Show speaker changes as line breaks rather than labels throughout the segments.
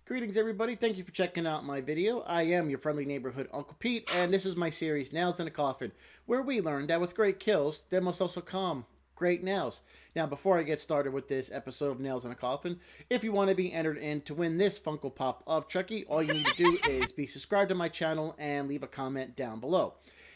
Greetings everybody, thank you for checking out my video. I am your friendly neighborhood Uncle Pete, and this is my series Nails in a Coffin, where we learn that with great kills, there must also come great nails. Now before I get started with this episode of Nails in a Coffin, if you want to be entered in to win this Funko Pop of Chucky, all you need to do is be subscribed to my channel and leave a comment down below.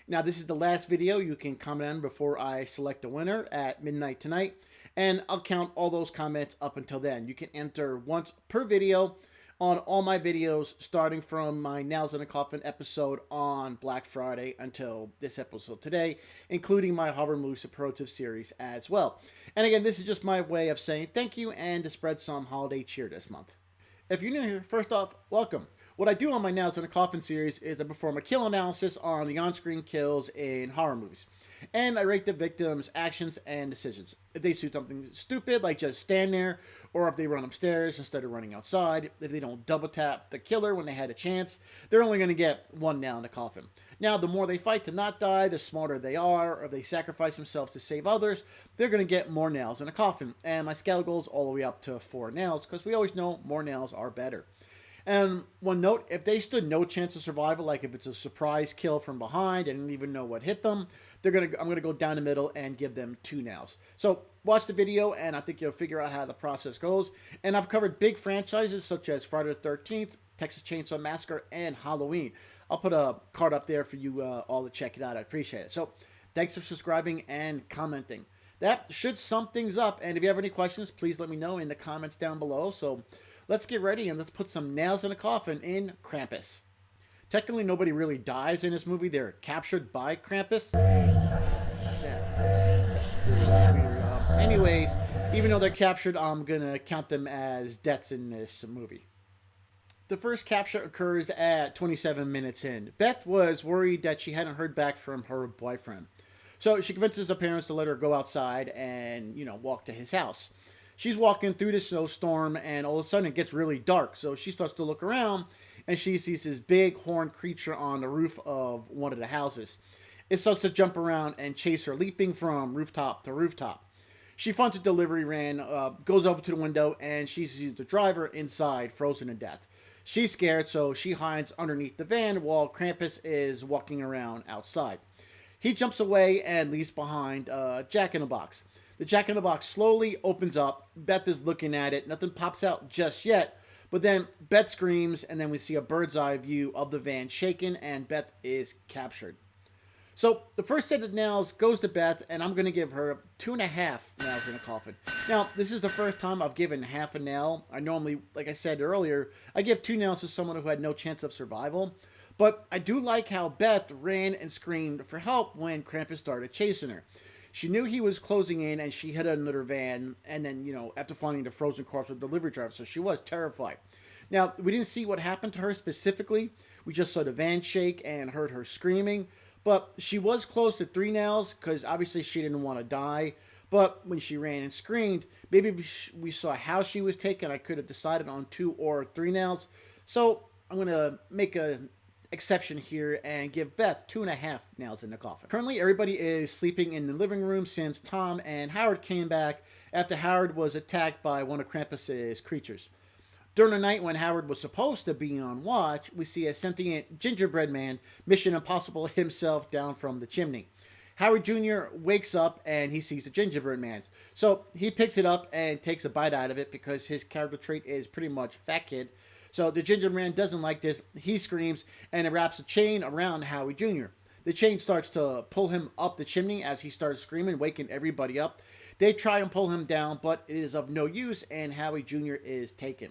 Now this is the last video you can comment on before I select a winner at midnight tonight, and I'll count all those comments up until then. You can enter once per video on all my videos, starting from my Nails in a Coffin episode on Black Friday until this episode today, including my Horror Movie Superlative series as well. And again, this is just my way of saying thank you and to spread some holiday cheer this month. If you're new here, first off, welcome. What I do on my Nails in a Coffin series is I perform a kill analysis on the on-screen kills in horror movies. And I rate the victims' actions and decisions. If they do something stupid, like just stand there, or if they run upstairs instead of running outside, if they don't double tap the killer when they had a chance, they're only going to get one nail in the coffin. Now, the more they fight to not die, the smarter they are, or they sacrifice themselves to save others, they're going to get more nails in a coffin. And my scale goes all the way up to 4 nails, because we always know more nails are better. And one note, if they stood no chance of survival, like if it's a surprise kill from behind and didn't even know what hit them, I'm going to go down the middle and give them 2 nails. So watch the video and I think you'll figure out how the process goes. And I've covered big franchises such as Friday the 13th, Texas Chainsaw Massacre, and Halloween. I'll put a card up there for you all to check it out. I appreciate it. So thanks for subscribing and commenting. That should sum things up. And if you have any questions, please let me know in the comments down below. So let's get ready and let's put some nails in a coffin in Krampus. Technically, nobody really dies in this movie. They're captured by Krampus. Anyways, even though they're captured, I'm going to count them as deaths in this movie. The first capture occurs at 27 minutes in. Beth was worried that she hadn't heard back from her boyfriend. So she convinces her parents to let her go outside and, walk to his house. She's walking through the snowstorm and all of a sudden it gets really dark. So she starts to look around and she sees this big horned creature on the roof of one of the houses. It starts to jump around and chase her, leaping from rooftop to rooftop. She finds a delivery van, goes over to the window, and she sees the driver inside, frozen to death. She's scared, so she hides underneath the van while Krampus is walking around outside. He jumps away and leaves behind a jack-in-the-box. The jack-in-the-box slowly opens up. Beth is looking at it. Nothing pops out just yet. But then Beth screams, and then we see a bird's eye view of the van shaken, and Beth is captured. So the first set of nails goes to Beth, and I'm going to give her 2.5 nails in a coffin. Now, this is the first time I've given half a nail. I normally, like I said earlier, I give 2 nails to someone who had no chance of survival. But I do like how Beth ran and screamed for help when Krampus started chasing her. She knew he was closing in, and she hid another van, and then, after finding the frozen corpse of the delivery driver, so she was terrified. Now, we didn't see what happened to her specifically. We just saw the van shake and heard her screaming. But she was close to 3 nails because obviously she didn't want to die. But when she ran and screamed, maybe if we saw how she was taken, I could have decided on 2 or 3 nails. So I'm going to make an exception here and give Beth 2.5 nails in the coffin. Currently, everybody is sleeping in the living room since Tom and Howard came back after Howard was attacked by one of Krampus's creatures. During the night when Howard was supposed to be on watch, we see a sentient gingerbread man, Mission Impossible himself, down from the chimney. Howard Jr. wakes up and he sees the gingerbread man. So he picks it up and takes a bite out of it because his character trait is pretty much fat kid. So the gingerbread man doesn't like this. He screams and it wraps a chain around Howard Jr. The chain starts to pull him up the chimney as he starts screaming, waking everybody up. They try and pull him down, but it is of no use and Howard Jr. is taken.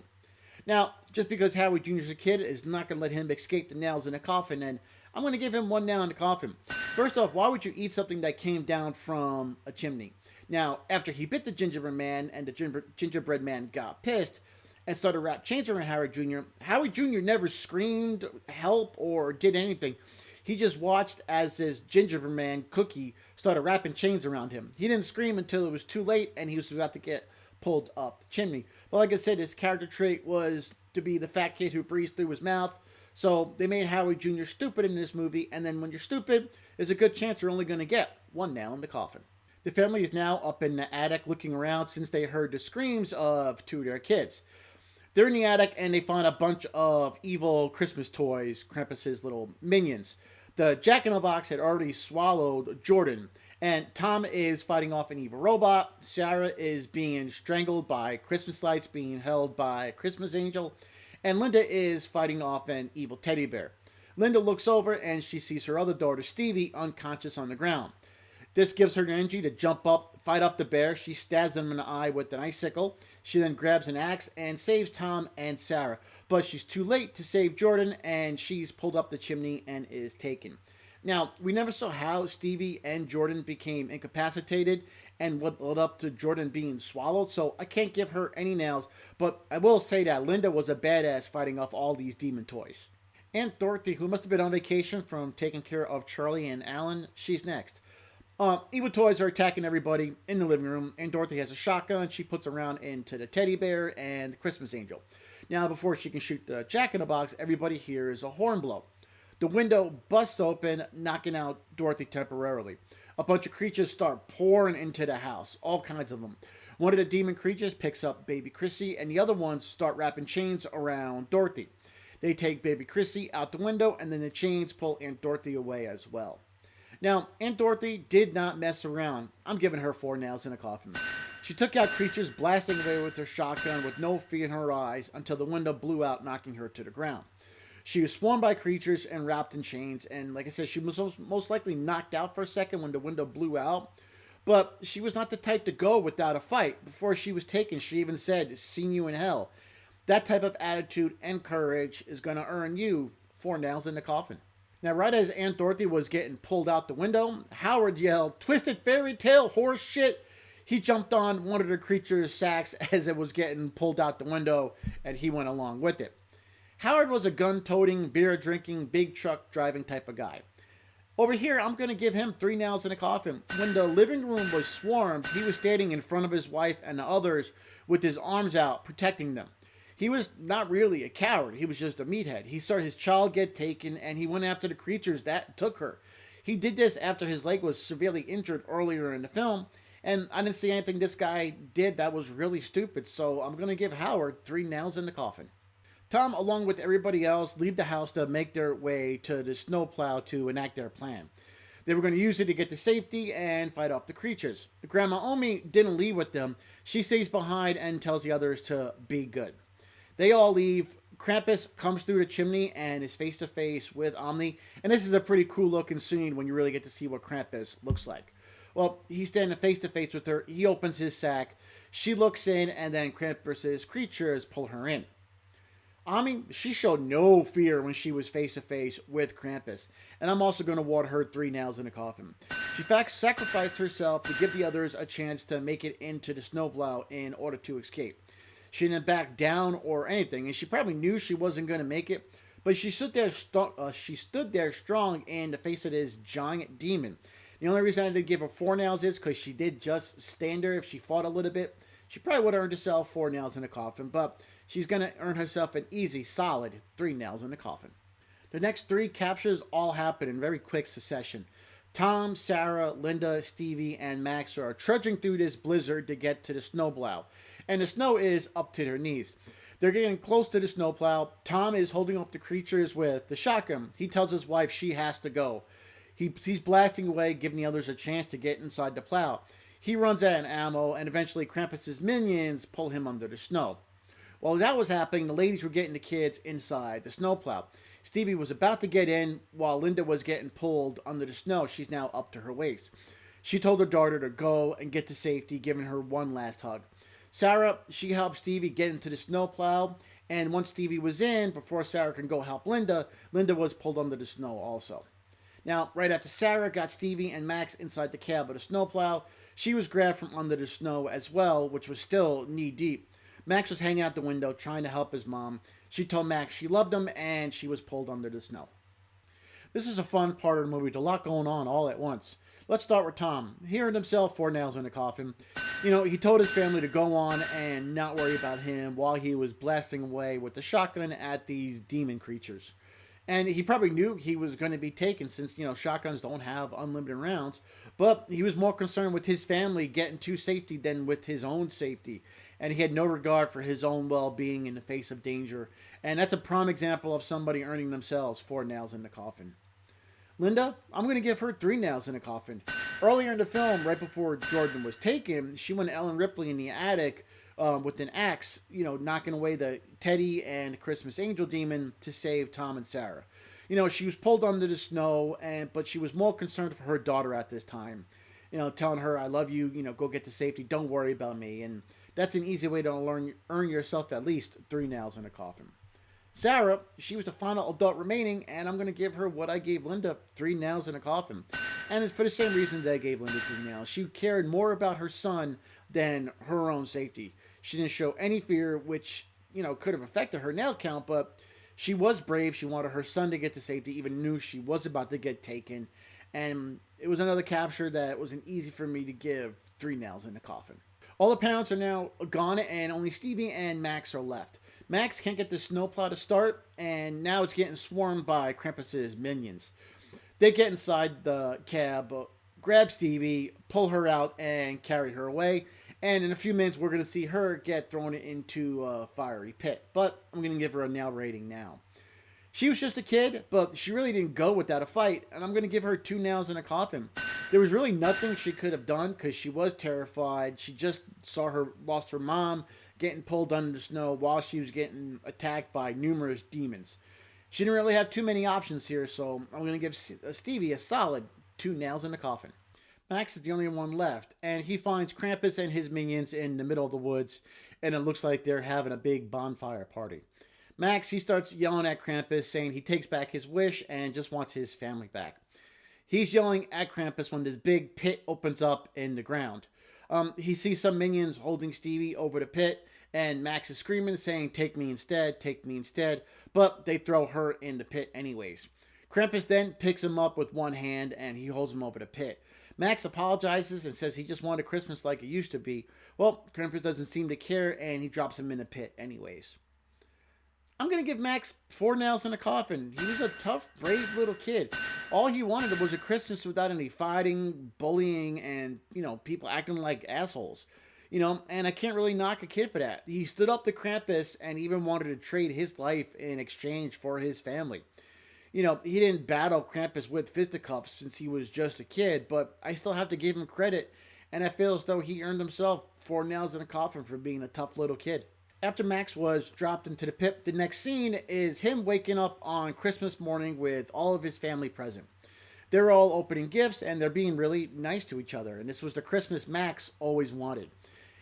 Now, just because Howard Jr. is a kid is not going to let him escape the nails in a coffin, and I'm going to give him 1 nail in the coffin. First off, why would you eat something that came down from a chimney? Now, after he bit the gingerbread man and the gingerbread man got pissed and started wrap chains around Howard Jr. Never screamed help or did anything. He just watched as this gingerbread man, Cookie, started wrapping chains around him. He didn't scream until it was too late and he was about to get pulled up the chimney. But like I said, his character trait was to be the fat kid who breathes through his mouth. So they made Howard Jr. stupid in this movie, and then when you're stupid, there's a good chance you're only going to get 1 nail in the coffin. The family is now up in the attic looking around since they heard the screams of two of their kids. They're in the attic and they find a bunch of evil Christmas toys, Krampus's little minions. The Jack-in-the-Box had already swallowed Jordan, and Tom is fighting off an evil robot. Sarah is being strangled by Christmas lights being held by a Christmas angel, and Linda is fighting off an evil teddy bear. Linda looks over and she sees her other daughter, Stevie, unconscious on the ground. This gives her the energy to jump up, fight off the bear. She stabs him in the eye with an icicle. She then grabs an axe and saves Tom and Sarah. But she's too late to save Jordan, and she's pulled up the chimney and is taken. Now, we never saw how Stevie and Jordan became incapacitated and what led up to Jordan being swallowed, so I can't give her any nails, but I will say that Linda was a badass fighting off all these demon toys. Aunt Dorothy, who must have been on vacation from taking care of Charlie and Alan, she's next. Evil toys are attacking everybody in the living room, and Dorothy has a shotgun. She puts a round into the teddy bear and the Christmas angel. Now, before she can shoot the Jack-in-the-Box, everybody hears a horn blow. The window busts open, knocking out Dorothy temporarily. A bunch of creatures start pouring into the house, all kinds of them. One of the demon creatures picks up baby Chrissy, and the other ones start wrapping chains around Dorothy. They take baby Chrissy out the window, and then the chains pull Aunt Dorothy away as well. Now, Aunt Dorothy did not mess around. I'm giving her 4 nails in a coffin. She took out creatures, blasting away with her shotgun with no fear in her eyes until the window blew out, knocking her to the ground. She was swarmed by creatures and wrapped in chains, and like I said, she was most likely knocked out for a second when the window blew out. But she was not the type to go without a fight. Before she was taken, she even said, "Seen you in hell." That type of attitude and courage is going to earn you 4 nails in the coffin. Now, right as Aunt Dorothy was getting pulled out the window, Howard yelled, "Twisted fairy tale horse shit!" He jumped on one of the creature's sacks as it was getting pulled out the window, and he went along with it. Howard was a gun-toting, beer-drinking, big truck-driving type of guy. Over here, I'm going to give him 3 nails in a coffin. When the living room was swarmed, he was standing in front of his wife and the others with his arms out, protecting them. He was not really a coward. He was just a meathead. He saw his child get taken, and he went after the creatures that took her. He did this after his leg was severely injured earlier in the film, and I didn't see anything this guy did that was really stupid, so I'm going to give Howard 3 nails in the coffin. Tom, along with everybody else, leave the house to make their way to the snowplow to enact their plan. They were going to use it to get to safety and fight off the creatures. Grandma Omi didn't leave with them. She stays behind and tells the others to be good. They all leave. Krampus comes through the chimney and is face to face with Omni. And this is a pretty cool looking scene when you really get to see what Krampus looks like. Well, he's standing face to face with her. He opens his sack. She looks in, and then Krampus's creatures pull her in. Ami, she showed no fear when she was face to face with Krampus. And I'm also going to award her 3 nails in a coffin. She, in fact, sacrificed herself to give the others a chance to make it into the snowplow in order to escape. She didn't back down or anything, and she probably knew she wasn't going to make it, but she stood there strong in the face of this giant demon. The only reason I did give her 4 nails is because she did just stand there. If she fought a little bit, she probably would have earned herself 4 nails in the coffin, but she's going to earn herself an easy, solid 3 nails in the coffin. The next 3 captures all happen in very quick succession. Tom, Sarah, Linda, Stevie, and Max are trudging through this blizzard to get to the snowplow. And the snow is up to their knees. They're getting close to the snowplow. Tom is holding up the creatures with the shotgun. He tells his wife she has to go. He's blasting away, giving the others a chance to get inside the plow. He runs out of ammo, and eventually Krampus's minions pull him under the snow. While that was happening, the ladies were getting the kids inside the snowplow. Stevie was about to get in while Linda was getting pulled under the snow. She's now up to her waist. She told her daughter to go and get to safety, giving her one last hug. Sarah, she helped Stevie get into the snowplow, and once Stevie was in, before Sarah can go help Linda, Linda was pulled under the snow also. Now, right after Sarah got Stevie and Max inside the cab of the snowplow, she was grabbed from under the snow as well, which was still knee-deep. Max was hanging out the window trying to help his mom. She told Max she loved him, and she was pulled under the snow. This is a fun part of the movie. There's a lot going on all at once. Let's start with Tom. He earned himself 4 nails in the coffin. He told his family to go on and not worry about him while he was blasting away with the shotgun at these demon creatures. And he probably knew he was going to be taken since, shotguns don't have unlimited rounds. But he was more concerned with his family getting to safety than with his own safety. And he had no regard for his own well-being in the face of danger. And that's a prime example of somebody earning themselves 4 nails in the coffin. Linda, I'm going to give her 3 nails in the coffin. Earlier in the film, right before Jordan was taken, she went to Ellen Ripley in the attic with an axe, knocking away the Teddy and Christmas Angel demon to save Tom and Sarah. She was pulled under the snow, but she was more concerned for her daughter at this time. Telling her, I love you, go get to safety, don't worry about me. And that's an easy way to earn yourself at least 3 nails in a coffin. Sarah, she was the final adult remaining, and I'm going to give her what I gave Linda, 3 nails in a coffin. And it's for the same reason that I gave Linda 3 nails. She cared more about her son than her own safety. She didn't show any fear, which, could have affected her nail count, but she was brave. She wanted her son to get to safety, even knew she was about to get taken. And it was another capture that wasn't easy for me to give 3 nails in the coffin. All the parents are now gone, and only Stevie and Max are left. Max can't get the snowplow to start, and now it's getting swarmed by Krampus's minions. They get inside the cab, grab Stevie, pull her out, and carry her away. And in a few minutes, we're going to see her get thrown into a fiery pit. But I'm going to give her a nail rating now. She was just a kid, but she really didn't go without a fight, and I'm going to give her 2 nails in a coffin. There was really nothing she could have done because she was terrified. She just lost her mom getting pulled under the snow while she was getting attacked by numerous demons. She didn't really have too many options here, so I'm going to give Stevie a solid 2 nails in the coffin. Max is the only one left, and he finds Krampus and his minions in the middle of the woods, and it looks like they're having a big bonfire party. Max, he starts yelling at Krampus, saying he takes back his wish and just wants his family back. He's yelling at Krampus when this big pit opens up in the ground. He sees some minions holding Stevie over the pit, and Max is screaming, saying, take me instead, but they throw her in the pit anyways. Krampus then picks him up with one hand, and he holds him over the pit. Max apologizes and says he just wanted Christmas like it used to be. Well, Krampus doesn't seem to care, and he drops him in the pit anyways. I'm going to give Max 4 nails in a coffin. He was a tough, brave little kid. All he wanted was a Christmas without any fighting, bullying, and, people acting like assholes. And I can't really knock a kid for that. He stood up to Krampus and even wanted to trade his life in exchange for his family. He didn't battle Krampus with fisticuffs since he was just a kid, but I still have to give him credit, and I feel as though he earned himself 4 nails in a coffin for being a tough little kid. After Max was dropped into the pit, the next scene is him waking up on Christmas morning with all of his family present. They're all opening gifts, and they're being really nice to each other, and this was the Christmas Max always wanted.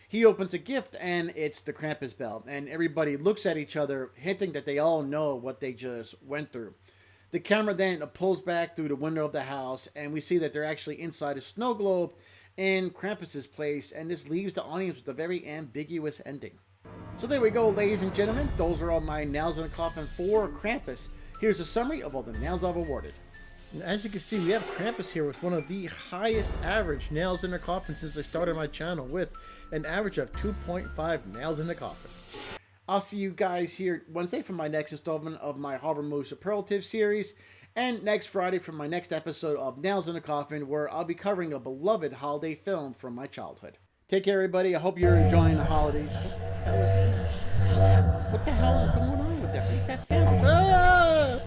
He opens a gift, and it's the Krampus belt, and everybody looks at each other, hinting that they all know what they just went through. The camera then pulls back through the window of the house, and we see that they're actually inside a snow globe in Krampus's place, and this leaves the audience with a very ambiguous ending. So there we go, ladies and gentlemen. Those are all my nails in a coffin for Krampus. Here's a summary of all the nails I've awarded.
And as you can see, we have Krampus here with one of the highest average nails in the coffin since I started my channel, with an average of 2.5 nails in the coffin.
I'll see you guys here Wednesday for my next installment of my Horror Movie Superlative series, and next Friday for my next episode of Nails in a Coffin, where I'll be covering a beloved holiday film from my childhood. Take care, everybody. I hope you're enjoying the holidays. What the hell is going on with that? What's that sound? Ah!